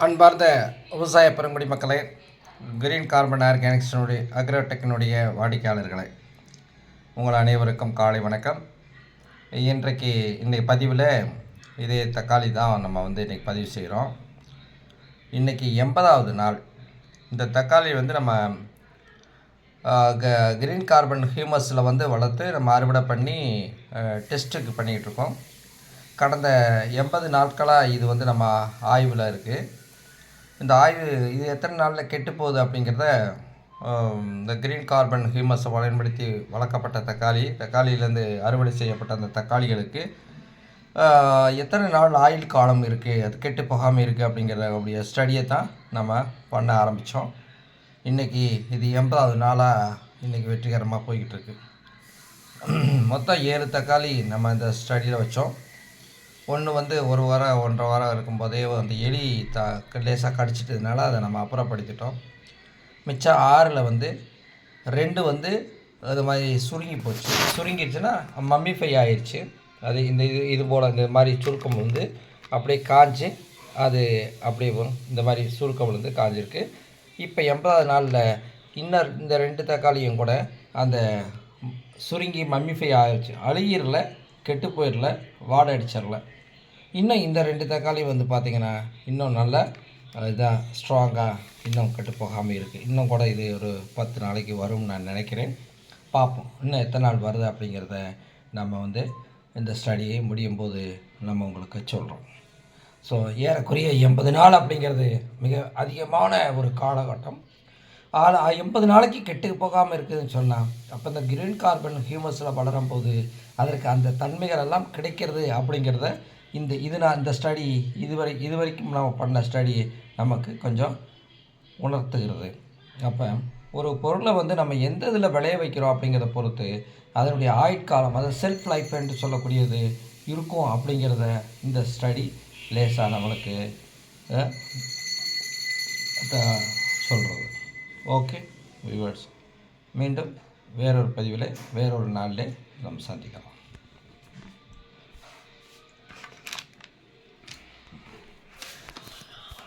அன்பார்ந்த விவசாய பெருங்குடி மக்களே, கிரீன் கார்பன் ஆர்கானிக்ஸினுடைய அக்ரோடெக்கினுடைய வாடிக்கையாளர்களே, உங்கள் அனைவருக்கும் காலை வணக்கம். இன்றைக்கு பதிவில் இதே தக்காளி தான் நம்ம இன்றைக்கி பதிவு செய்கிறோம். இன்றைக்கி 80வது நாள். இந்த தக்காளி நம்ம கிரீன் கார்பன் ஹியூமஸில் வளர்த்து நம்ம அறுவடை பண்ணி டெஸ்ட்டுக்கு பண்ணிக்கிட்டுருக்கோம். கடந்த 80 நாட்களாக இது நம்ம ஆய்வில் இருக்குது. இந்த ஆய்வு இது எத்தனை நாளில் கெட்டு போகுது அப்படிங்கிறத இந்த கிரீன் கார்பன் ஹியூமஸை பயன்படுத்தி வளர்க்கப்பட்ட தக்காளியிலேருந்து அறுவடை செய்யப்பட்ட அந்த தக்காளிகளுக்கு எத்தனை நாள் ஆயுள் காலம் இருக்குது, அது கெட்டு போகாமல் இருக்குது அப்படிங்கிற ஸ்டடியை தான் நம்ம பண்ண ஆரம்பித்தோம். இன்றைக்கி இது 80வது நாளாக இன்றைக்கி வெற்றிகரமாக போய்கிட்டு இருக்கு. மொத்தம் 7 தக்காளி நம்ம இந்த ஸ்டடியில் வச்சோம். ஒன்று 1 வாரம் 1.5 வாரம் இருக்கும்போதே எலி லேசாக கடிச்சிட்டதுனால அதை நம்ம அப்புறப்படுத்திட்டோம். மிச்சம் 6ல் 2 அது மாதிரி சுருங்கி போச்சு. சுருங்கிடுச்சுன்னா மம்மிஃபை ஆயிடுச்சு. அது இது போல் இந்த மாதிரி சுருக்கம் அப்படியே காஞ்சி அது அப்படியே இந்த மாதிரி சுருக்கம் காஞ்சிருக்கு. இப்போ 80வது நாளில் இன்னும் இந்த 2 தக்காளியும் கூட அந்த சுருங்கி மம்மிஃபை ஆயிடுச்சு. அழுகிடல, கெட்டு போயிடல, வாடை அடிச்சிடல. இன்னும் இந்த 2 தக்காளி பார்த்திங்கன்னா இன்னும் நல்லா இதாக ஸ்ட்ராங்காக இன்னும் கெட்டு போகாமல் இருக்குது. இன்னும் கூட இது ஒரு 10 நாளைக்கு வரும்னு நான் நினைக்கிறேன். பார்ப்போம் இன்னும் எத்தனை நாள் வருது அப்படிங்கிறத நம்ம இந்த ஸ்டடியை முடியும் போது நம்ம உங்களுக்கு சொல்கிறோம். ஸோ ஏறக்குறைய 80 நாள் அப்படிங்கிறது மிக அதிகமான ஒரு காலகட்டம். 80 நாளைக்கு கெட்டு போகாமல் இருக்குதுன்னு சொன்னால் அப்போ இந்த கிரீன் கார்பன் ஹியூமஸில் வளரும் போது அதற்கு அந்த தன்மைகள் எல்லாம் கிடைக்கிறது அப்படிங்கிறத இந்த ஸ்டடி இது வரைக்கும் நம்ம பண்ண ஸ்டடி நமக்கு கொஞ்சம் உணர்த்துகிறது. அப்போ ஒரு பொருளை நம்ம எந்த இதில் விளைய வைக்கிறோம் அப்படிங்கிறத பொறுத்து அதனுடைய ஆயுட்காலம், அதாவது செல்ஃப் லைஃப் என்று சொல்லக்கூடியது இருக்கும் அப்படிங்கிறத இந்த ஸ்டடி லேசாக நம்மளுக்கு சொல்கிறது. ஓகே வியூவர்ஸ், மீண்டும் வேறொரு பதிவில் வேறொரு நாளில் நம்ம சந்திக்கலாம்.